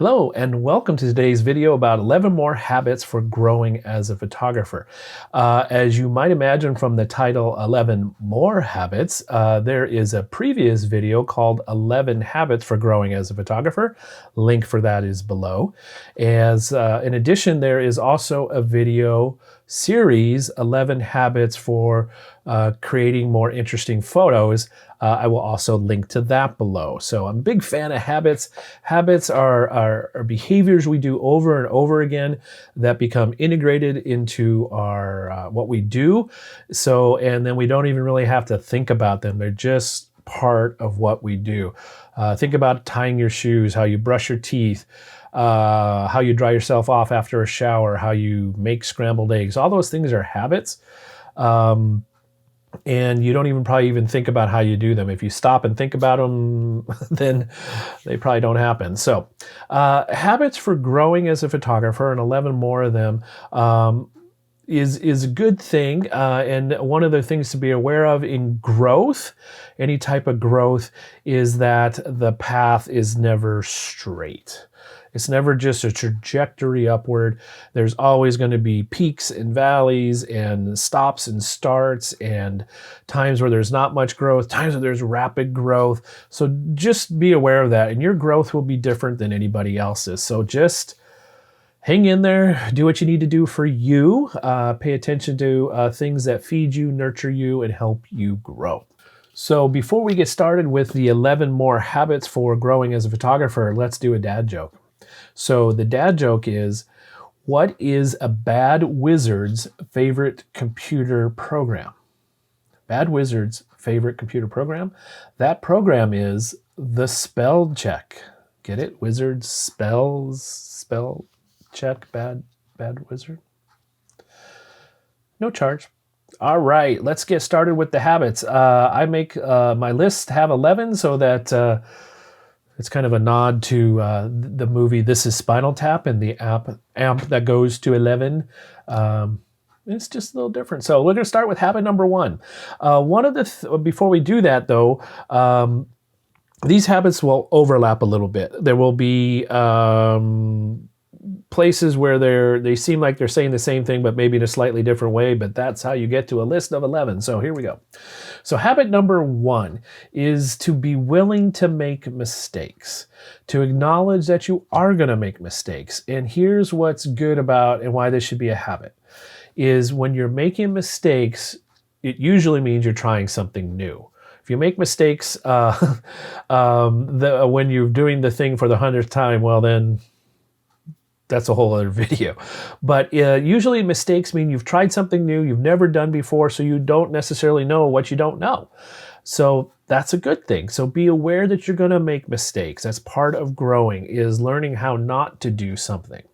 Hello and welcome to today's video about 11 more habits for growing as a photographer. As you might imagine from the title 11 more habits, there is a previous video called 11 habits for growing as a photographer. Link for that is below. In addition, there is also a video series 11 habits for creating more interesting photos. I will also link to that below. So I'm a big fan of habits. Habits are behaviors we do over and over again that become integrated into our what we do. And then we don't even really have to think about them. They're just part of what we do. Think about tying your shoes, how you brush your teeth, how you dry yourself off after a shower, how you make scrambled eggs. All those things are habits. And you don't even probably even think about how you do them. If you stop and think about them, then they probably don't happen. So habits for growing as a photographer, and 11 more of them, is a good thing. And one of the things to be aware of in growth, any type of growth, is that the path is never straight. It's never just a trajectory upward. There's always going to be peaks and valleys and stops and starts and times where there's not much growth, times where there's rapid growth. So just be aware of that, and your growth will be different than anybody else's. So just hang in there, do what you need to do for you, pay attention to things that feed you, nurture you, and help you grow. So before we get started with the 11 more habits for growing as a photographer, let's do a dad joke. So the dad joke is, what is a bad wizard's favorite computer program? Bad wizard's favorite computer program? That program is the spell check. Get it? Wizard spell check, bad wizard. No charge. All right, let's get started with the habits. I make my list have 11 so that it's kind of a nod to the movie This Is Spinal Tap and the amp that goes to 11. It's just a little different. So we're going to start with habit number 1. Before we do that, though, these habits will overlap a little bit. There will be places where they seem like they're saying the same thing, but maybe in a slightly different way, but that's how you get to a list of 11. So here we go. So habit number 1 is to be willing to make mistakes, to acknowledge that you are going to make mistakes. And here's what's good about and why this should be a habit is when you're making mistakes, it usually means you're trying something new. If you make mistakes when you're doing the thing for the 100th time, well then, that's a whole other video. But usually mistakes mean you've tried something new you've never done before, so you don't necessarily know what you don't know. So that's a good thing. So be aware that you're going to make mistakes. That's part of growing, is learning how not to do something.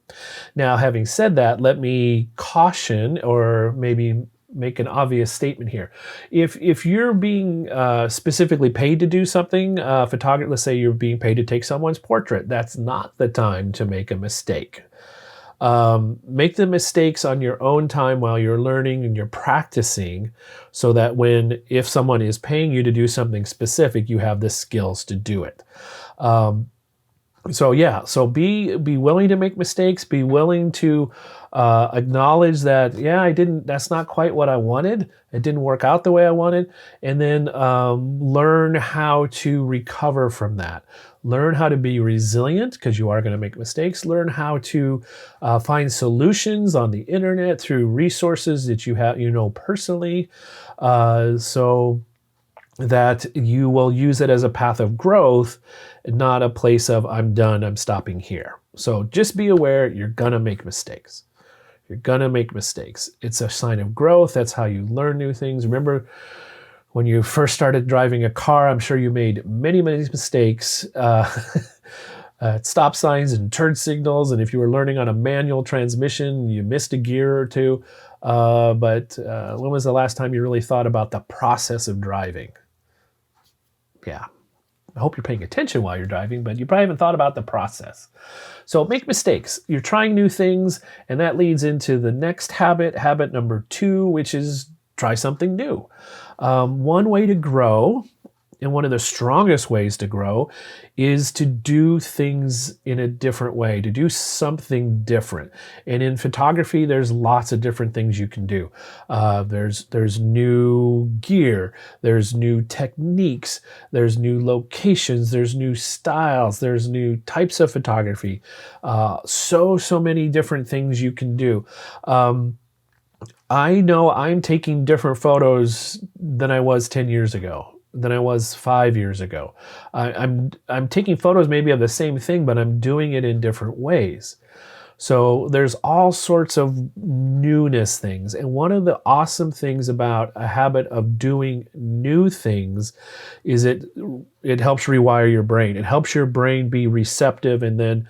Now, having said that, let me caution or maybe make an obvious statement here. If you're being specifically paid to do something, photography, let's say you're being paid to take someone's portrait, that's not the time to make a mistake. Make the mistakes on your own time while you're learning and you're practicing, so that if someone is paying you to do something specific, you have the skills to do it. So be willing to make mistakes, be willing to acknowledge that, that's not quite what I wanted. It didn't work out the way I wanted. And then learn how to recover from that. Learn how to be resilient, because you are going to make mistakes. Learn how to find solutions on the internet through resources that you personally, so that you will use it as a path of growth, not a place of I'm done, I'm stopping here. So just be aware you're going to make mistakes. You're going to make mistakes. It's a sign of growth. That's how you learn new things. Remember, when you first started driving a car, I'm sure you made many, many mistakes. Stop signs and turn signals. And if you were learning on a manual transmission, you missed a gear or two. But when was the last time you really thought about the process of driving? Yeah. I hope you're paying attention while you're driving, but you probably haven't thought about the process. So make mistakes. You're trying new things, and that leads into the next habit number 2, which is try something new. One way to grow And one of the strongest ways to grow is to do things in a different way, to do something different. And in photography, there's lots of different things you can do. There's new gear, there's new techniques, there's new locations, there's new styles, there's new types of photography. So many different things you can do. I know I'm taking different photos than I was 10 years ago, than I was 5 years ago. I'm taking photos maybe of the same thing, but I'm doing it in different ways. So there's all sorts of newness things. And one of the awesome things about a habit of doing new things is it helps rewire your brain. It helps your brain be receptive and then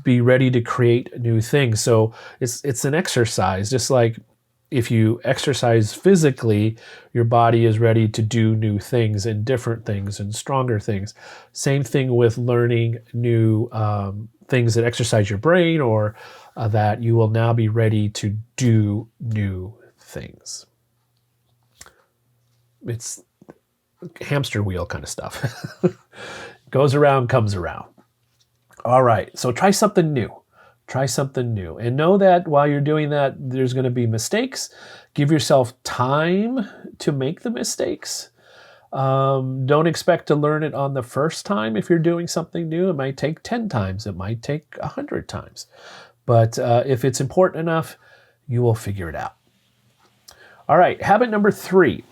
be ready to create new things. So it's an exercise, just like if you exercise physically, your body is ready to do new things and different things and stronger things. Same thing with learning new things that exercise your brain, or that you will now be ready to do new things. It's hamster wheel kind of stuff. Goes around, comes around. All right, so try something new. Try something new. And know that while you're doing that, there's going to be mistakes. Give yourself time to make the mistakes. Don't expect to learn it on the first time. If you're doing something new, it might take 10 times. It might take 100 times. But if it's important enough, you will figure it out. All right, habit number 3.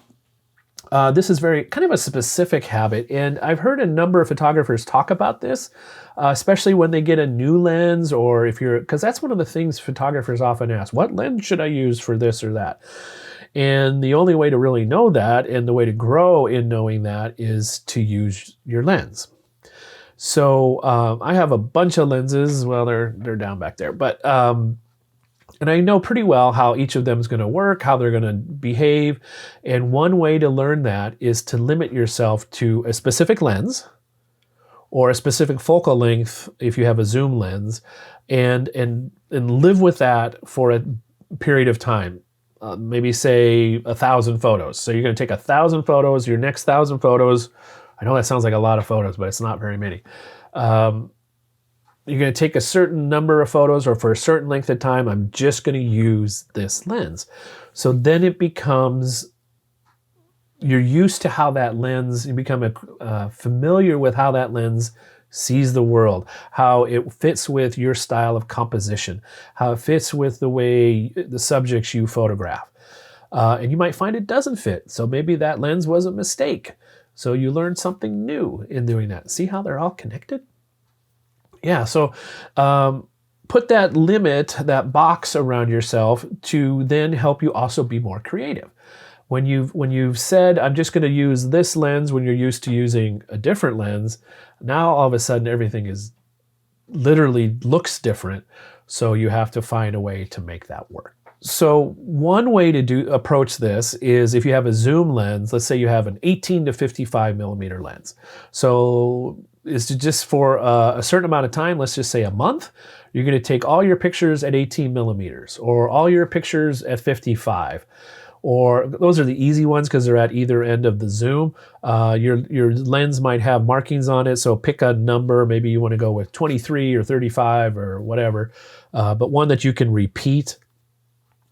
This is very kind of a specific habit, and I've heard a number of photographers talk about this, especially when they get a new lens, or because that's one of the things photographers often ask, what lens should I use for this or that? And the only way to really know that, and the way to grow in knowing that, is to use your lens. So I have a bunch of lenses. Well, they're down back there, but and I know pretty well how each of them is going to work, how they're going to behave. And one way to learn that is to limit yourself to a specific lens or a specific focal length if you have a zoom lens, and live with that for a period of time. Maybe say 1,000 photos. So you're going to take 1,000 photos, your next 1,000 photos. I know that sounds like a lot of photos, but it's not very many. You're going to take a certain number of photos, or for a certain length of time, I'm just going to use this lens. So then it becomes, you're used to how that lens, you become familiar with how that lens sees the world, how it fits with your style of composition, how it fits with the way the subjects you photograph. And you might find it doesn't fit. So maybe that lens was a mistake. So you learned something new in doing that. See how they're all connected? Yeah, so put that limit, that box around yourself to then help you also be more creative. When you've said, I'm just going to use this lens when you're used to using a different lens, now all of a sudden everything is literally looks different. So you have to find a way to make that work. So one way to approach this is if you have a zoom lens, let's say you have an 18 to 55 millimeter lens. So is to just for a certain amount of time, let's just say a month, you're going to take all your pictures at 18 millimeters or all your pictures at 55. Or those are the easy ones because they're at either end of the zoom. Your lens might have markings on it, so pick a number. Maybe you want to go with 23 or 35 or whatever, but one that you can repeat.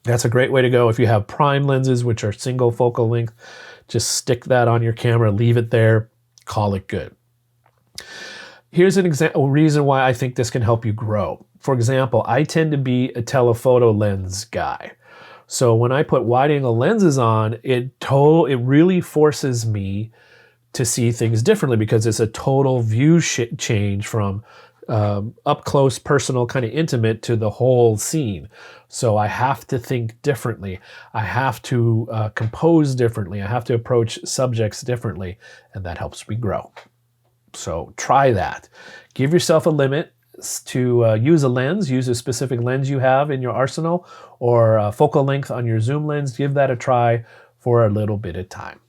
That's a great way to go. If you have prime lenses, which are single focal length, just stick that on your camera, leave it there, call it good. Here's an example, reason why I think this can help you grow. For example, I tend to be a telephoto lens guy. So when I put wide angle lenses on, it really forces me to see things differently because it's a total view change from up close, personal, kind of intimate to the whole scene. So I have to think differently. I have to compose differently. I have to approach subjects differently, and that helps me grow. So try that. Give yourself a limit to use a lens. Use a specific lens you have in your arsenal or focal length on your zoom lens. Give that a try for a little bit of time.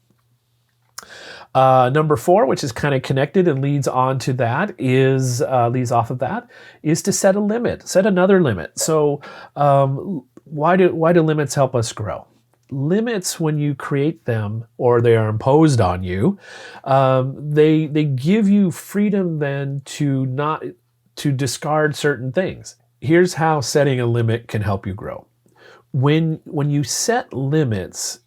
Number 4, which is kind of connected and leads on to that, is to set a limit. Set another limit. So why do limits help us grow? limits, when you create them or they are imposed on you, they give you freedom then to discard certain things. Here's how setting a limit can help you grow. When you set limits,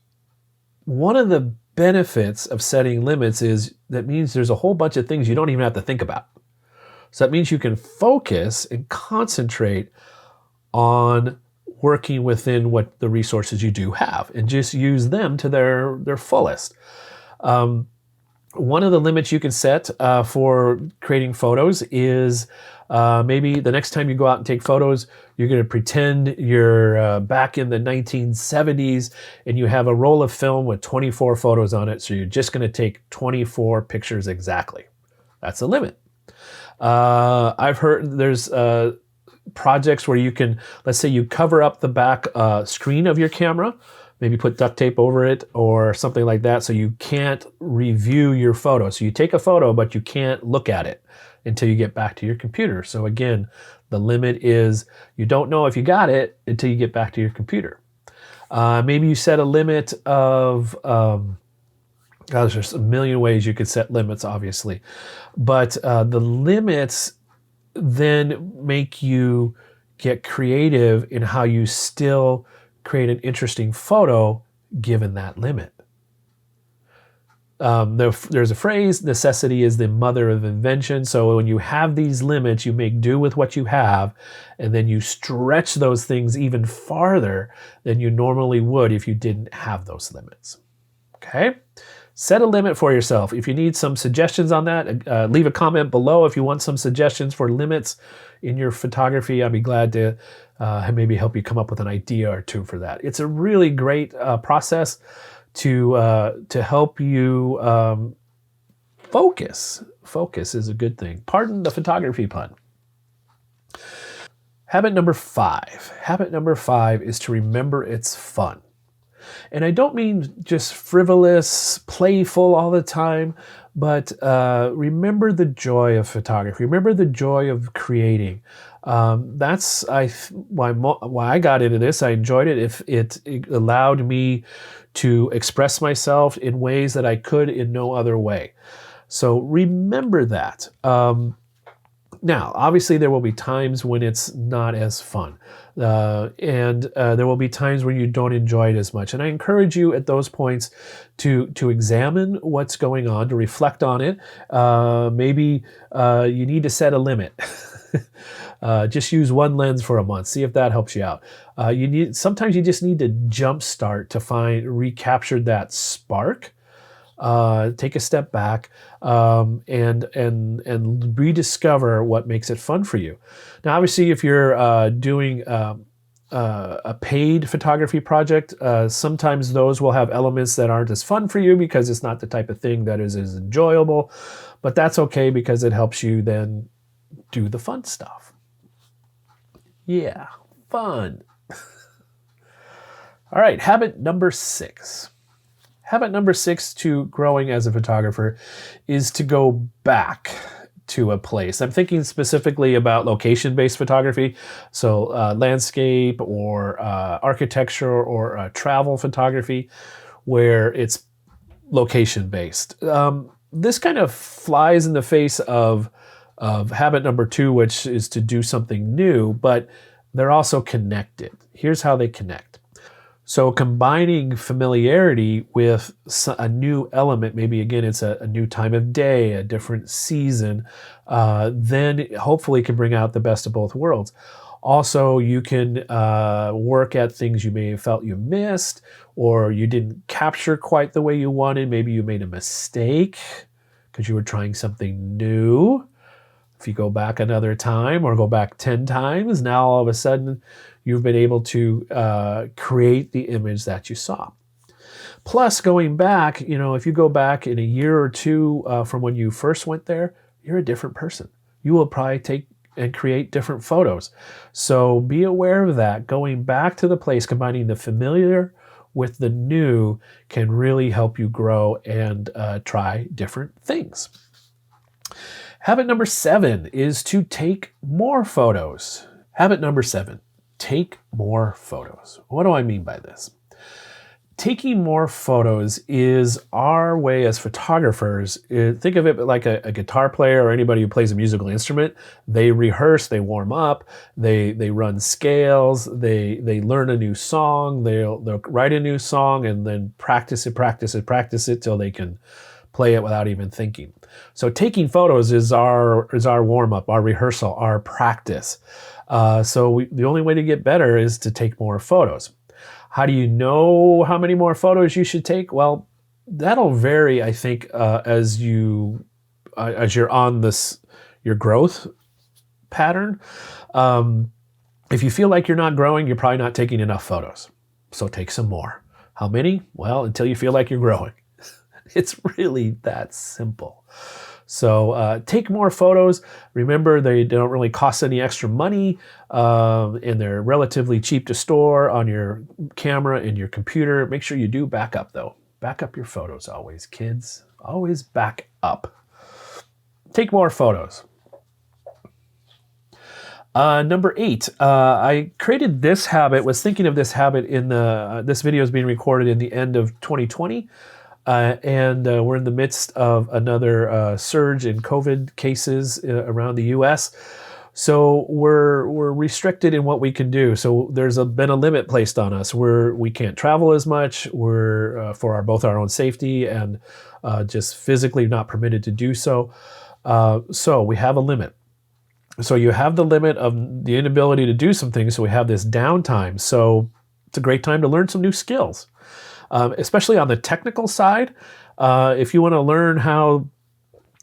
one of the benefits of setting limits is that means there's a whole bunch of things you don't even have to think about. So that means you can focus and concentrate on working within what the resources you do have and just use them to their fullest. One of the limits you can set for creating photos is maybe the next time you go out and take photos, you're going to pretend you're back in the 1970s and you have a roll of film with 24 photos on it. So you're just going to take 24 pictures exactly. That's the limit. I've heard there's projects where you can, let's say you cover up the back screen of your camera, maybe put duct tape over it or something like that, so you can't review your photo. So you take a photo, but you can't look at it until you get back to your computer. So again, the limit is you don't know if you got it until you get back to your computer. Maybe you set a limit of, there's a million ways you could set limits, obviously. But the limits then make you get creative in how you still create an interesting photo given that limit. There's a phrase, necessity is the mother of invention. So when you have these limits, you make do with what you have, and then you stretch those things even farther than you normally would if you didn't have those limits. Okay? Set a limit for yourself. If you need some suggestions on that, leave a comment below if you want some suggestions for limits in your photography. I'd be glad to maybe help you come up with an idea or two for that. It's a really great process to help you focus. Focus is a good thing. Pardon the photography pun. Habit number 5. Habit number 5 is to remember it's fun. And I don't mean just frivolous, playful all the time, but remember the joy of photography. Remember the joy of creating. That's why I got into this. I enjoyed it. If it allowed me to express myself in ways that I could in no other way. So remember that. Now, obviously, there will be times when it's not as fun. And there will be times when you don't enjoy it as much. And I encourage you at those points to examine what's going on, to reflect on it. Maybe you need to set a limit. Just use one lens for a month. See if that helps you out. Sometimes you just need to jumpstart to recapture that spark. Take a step back and rediscover what makes it fun for you. Now, obviously, if you're doing a paid photography project, sometimes those will have elements that aren't as fun for you because it's not the type of thing that is as enjoyable. But that's okay because it helps you then do the fun stuff. Yeah, fun. All right, habit number 6. Habit number 6 to growing as a photographer is to go back to a place. I'm thinking specifically about location-based photography, so landscape or architecture or travel photography, where it's location-based. This kind of flies in the face of habit number 2, which is to do something new, but they're also connected. Here's how they connect. So combining familiarity with a new element, maybe again it's a new time of day, a different season, then hopefully can bring out the best of both worlds. Also, you can work at things you may have felt you missed or you didn't capture quite the way you wanted. Maybe you made a mistake because you were trying something new. If you go back another time or go back 10 times, now all of a sudden you've been able to create the image that you saw. Plus, going back, if you go back in a year or two from when you first went there, you're a different person. You will probably take and create different photos. So be aware of that. Going back to the place, combining the familiar with the new can really help you grow and try different things. Habit number 7 is to take more photos. Habit number 7, take more photos. What do I mean by this? taking more photos is our way as photographers. Think of it like a guitar player or anybody who plays a musical instrument. They rehearse, they warm up, they run scales, they learn a new song, they'll write a new song and then practice it till they can play it without even thinking. So taking photos is our warm up, our rehearsal, our practice. The only way to get better is to take more photos. How do you know how many more photos you should take? Well, that'll vary, I think, as you're on your growth pattern. If you feel like you're not growing, you're probably not taking enough photos. So take some more. How many? Well, until you feel like you're growing. It's really that simple. So take more photos. Remember, they don't really cost any extra money, and they're relatively cheap to store on your camera and your computer. Make sure you do back up, though. Back up your photos always, kids. Always back up. Take more photos. Number 8, I created this habit, was thinking of this habit in this video is being recorded in the end of 2020. And we're in the midst of another surge in COVID cases around the U.S. So we're restricted in what we can do. So there's been a limit placed on us where we can't travel as much. We're for both our own safety and just physically not permitted to do so. So we have a limit. So you have the limit of the inability to do some things. So we have this downtime. So it's a great time to learn some new skills. Especially on the technical side, if you want to learn how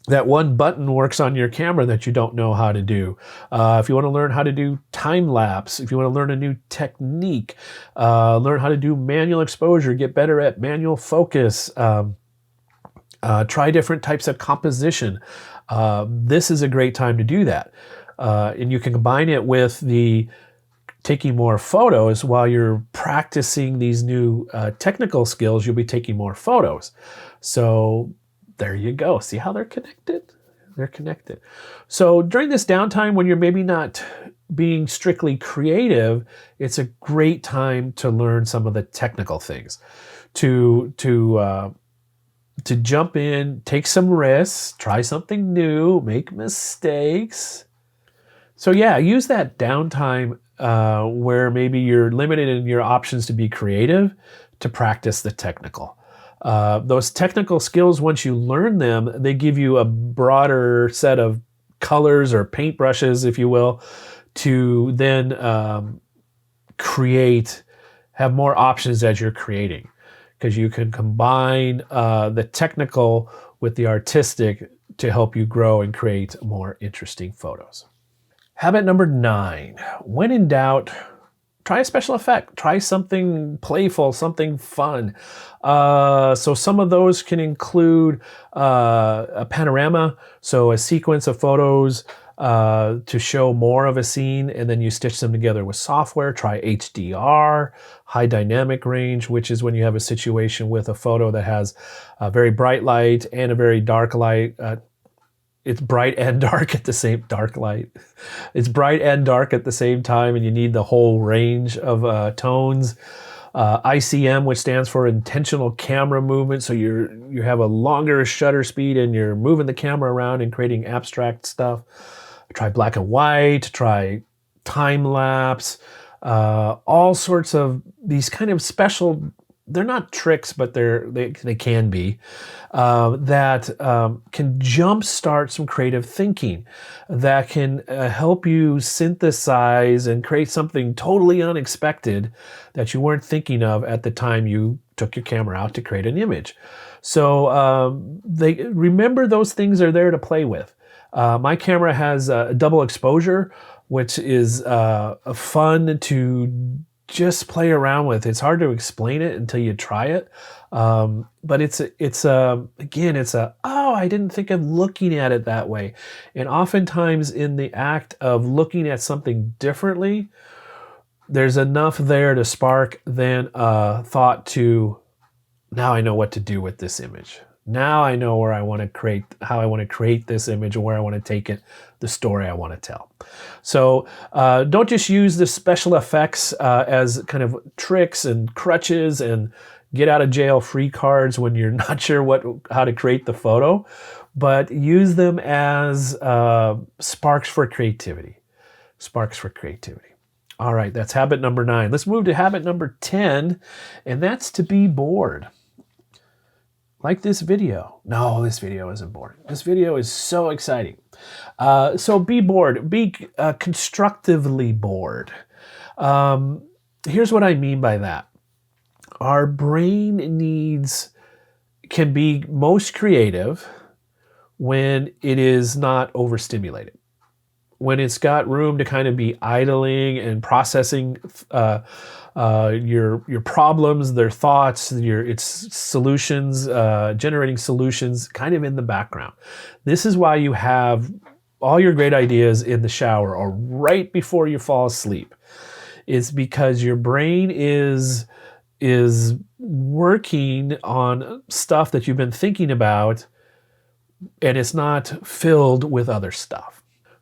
that one button works on your camera that you don't know how to do, if you want to learn how to do time lapse, if you want to learn a new technique, learn how to do manual exposure, get better at manual focus, try different types of composition, this is a great time to do that. And you can combine it with the taking more photos while you're practicing these new technical skills. You'll be taking more photos. So there you go. See how they're connected? They're connected. So during this downtime when you're maybe not being strictly creative, it's a great time to learn some of the technical things, to jump in, take some risks, try something new, make mistakes. So yeah, use that downtime where maybe you're limited in your options to be creative, to practice the technical. Those technical skills, once you learn them, they give you a broader set of colors or paintbrushes, if you will, to then have more options as you're creating. Because you can combine the technical with the artistic to help you grow and create more interesting photos. Habit number 9, when in doubt, try a special effect. Try something playful, something fun. So some of those can include a panorama, so a sequence of photos to show more of a scene, and then you stitch them together with software. Try HDR, high dynamic range, which is when you have a situation with a photo that has a very bright light and a very dark light. It's bright and dark at the same It's bright and dark at the same time, and you need the whole range of tones. ICM, which stands for intentional camera movement, so you have a longer shutter speed and you're moving the camera around and creating abstract stuff. Try black and white. Try time lapse. All sorts of these kind of special. They're not tricks, but they can be, that can jumpstart some creative thinking, that can help you synthesize and create something totally unexpected that you weren't thinking of at the time you took your camera out to create an image. So remember those things are there to play with. My camera has a double exposure, which is fun to just play around with. It's hard to explain it until you try it. But I didn't think of looking at it that way. And oftentimes in the act of looking at something differently, there's enough there to spark then a thought to, now I know what to do with this image. Now I know how I want to create this image and where I want to take it, the story I want to tell. So don't just use the special effects as kind of tricks and crutches and get out of jail free cards when you're not sure how to create the photo, but use them as sparks for creativity. Sparks for creativity. All right, that's habit number 9. Let's move to habit number 10, and that's to be bored. Like this video. No, this video isn't boring. This video is so exciting. So be bored. Be constructively bored. Here's what I mean by that. Our brain can be most creative when it is not overstimulated. When it's got room to kind of be idling and processing your problems, their thoughts, its solutions, generating solutions kind of in the background. This is why you have all your great ideas in the shower or right before you fall asleep. It's because your brain is working on stuff that you've been thinking about, and it's not filled with other stuff.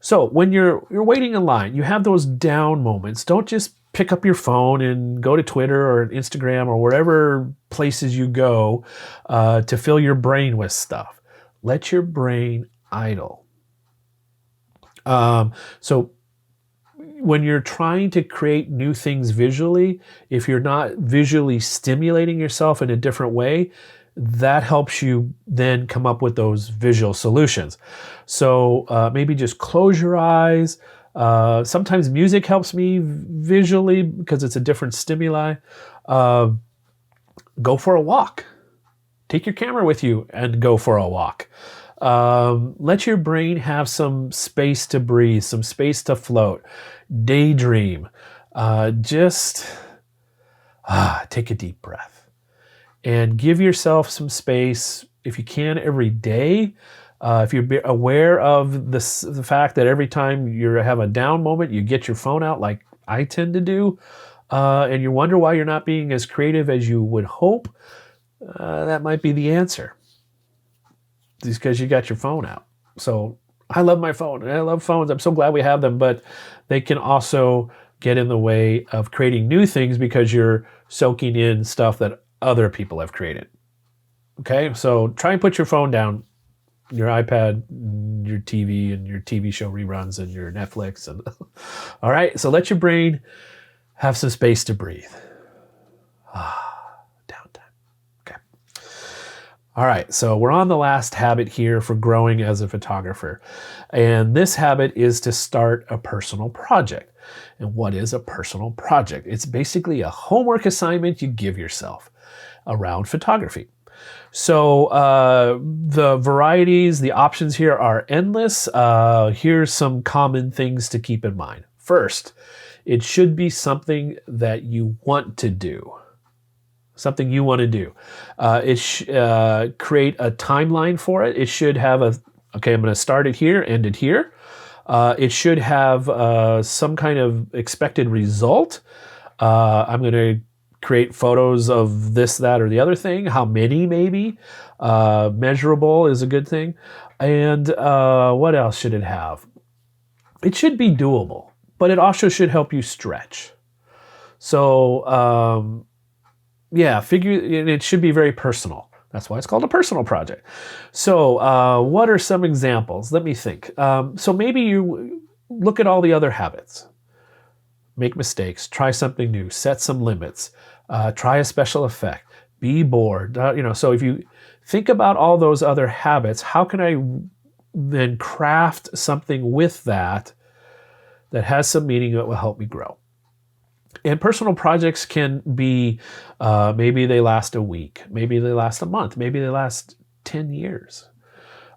So when you're waiting in line, you have those down moments. Don't just pick up your phone and go to Twitter or Instagram or wherever places you go to fill your brain with stuff. Let your brain idle. So when you're trying to create new things visually, if you're not visually stimulating yourself in a different way, that helps you then come up with those visual solutions. So maybe just close your eyes. Sometimes music helps me visually because it's a different stimuli. Go for a walk. Take your camera with you and go for a walk. Let your brain have some space to breathe, some space to float. Daydream. Just take a deep breath. And give yourself some space, if you can, every day. If you're aware of the fact that every time you have a down moment, you get your phone out like I tend to do, and you wonder why you're not being as creative as you would hope, that might be the answer. It's because you got your phone out. So I love my phone. I love phones. I'm so glad we have them, but they can also get in the way of creating new things because you're soaking in stuff that other people have created. Okay, so try and put your phone down, your iPad, your TV, and your TV show reruns, and your Netflix. And all right, so let your brain have some space to breathe. Downtime. Okay. All right, so we're on the last habit here for growing as a photographer. And this habit is to start a personal project. And what is a personal project? It's basically a homework assignment you give yourself around photography. So the varieties, the options here are endless. Here's some common things to keep in mind. First, it should be something that you want to do. Something you want to do. Create a timeline for it. It should have okay, I'm going to start it here, end it here. It should have some kind of expected result. I'm going to create photos of this, that, or the other thing. How many, maybe? Measurable is a good thing. And what else should it have? It should be doable, but it also should help you stretch. So, it should be very personal. That's why it's called a personal project. So what are some examples? Let me think. So maybe you look at all the other habits. Make mistakes, try something new, set some limits, try a special effect, be bored. So if you think about all those other habits, how can I then craft something with that has some meaning that will help me grow? And personal projects can be, maybe they last a week, maybe they last a month, maybe they last 10 years.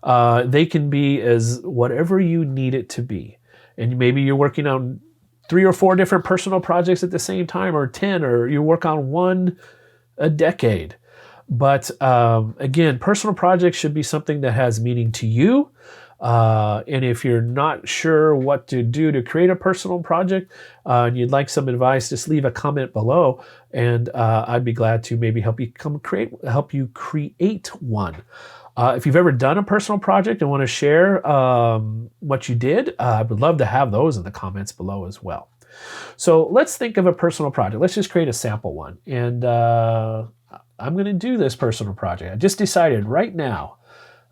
They can be as whatever you need it to be. And maybe you're working on 3 or 4 different personal projects at the same time, or 10, or you work on one a decade. But again, personal projects should be something that has meaning to you. And if you're not sure what to do to create a personal project and you'd like some advice, just leave a comment below, and I'd be glad to maybe help you create one. If you've ever done a personal project and want to share what you did, I would love to have those in the comments below as well. So let's think of a personal project. Let's just create a sample one. And I'm going to do this personal project. I just decided right now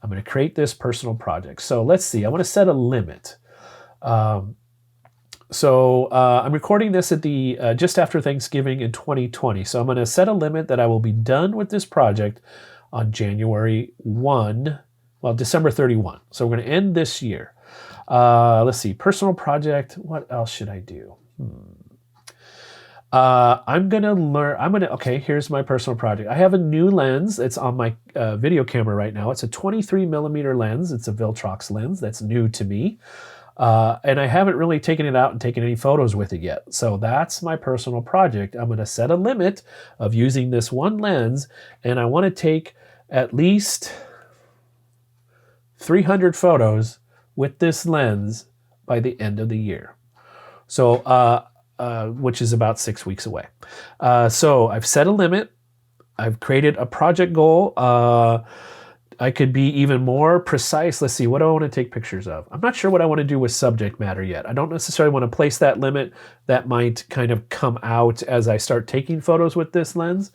I'm going to create this personal project. So let's see. I want to set a limit. I'm recording this at the just after Thanksgiving in 2020. So I'm going to set a limit that I will be done with this project on January 1, well, December 31. So we're going to end this year. Let's see, personal project. What else should I do? Okay, here's my personal project. I have a new lens. It's on my video camera right now. It's a 23 millimeter lens. It's a Viltrox lens. That's new to me. And I haven't really taken it out and taken any photos with it yet. So that's my personal project. I'm going to set a limit of using this one lens, and I want to take at least 300 photos with this lens by the end of the year. So, which is about 6 weeks away. So I've set a limit. I've created a project goal. I could be even more precise. Let's see, what do I want to take pictures of? I'm not sure what I want to do with subject matter yet. I don't necessarily want to place that limit. That might kind of come out as I start taking photos with this lens,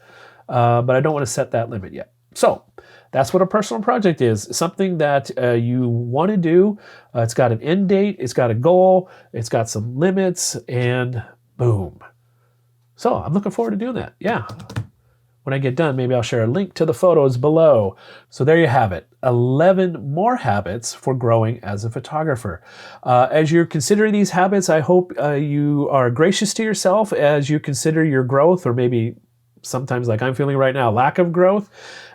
but I don't want to set that limit yet. So that's what a personal project is, something that you want to do. It's got an end date, it's got a goal, it's got some limits, and boom. So I'm looking forward to doing that. Yeah. When I get done, maybe I'll share a link to the photos below. So there you have it, 11 more habits for growing as a photographer. As you're considering these habits, I hope you are gracious to yourself as you consider your growth, or maybe sometimes, like I'm feeling right now, lack of growth.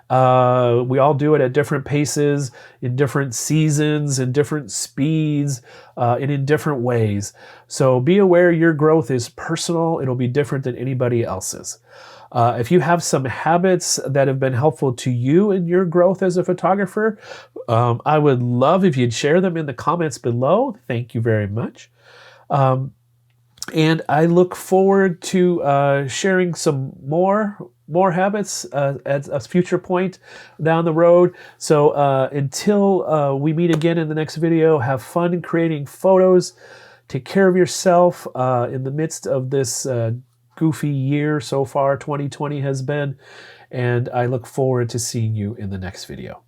We all do it at different paces, in different seasons, in different speeds, and in different ways. So be aware your growth is personal. It'll be different than anybody else's. If you have some habits that have been helpful to you in your growth as a photographer, I would love if you'd share them in the comments below. Thank you very much. And I look forward to sharing some more habits at a future point down the road. So until we meet again in the next video, have fun creating photos. Take care of yourself in the midst of this goofy year so far 2020 has been. And I look forward to seeing you in the next video.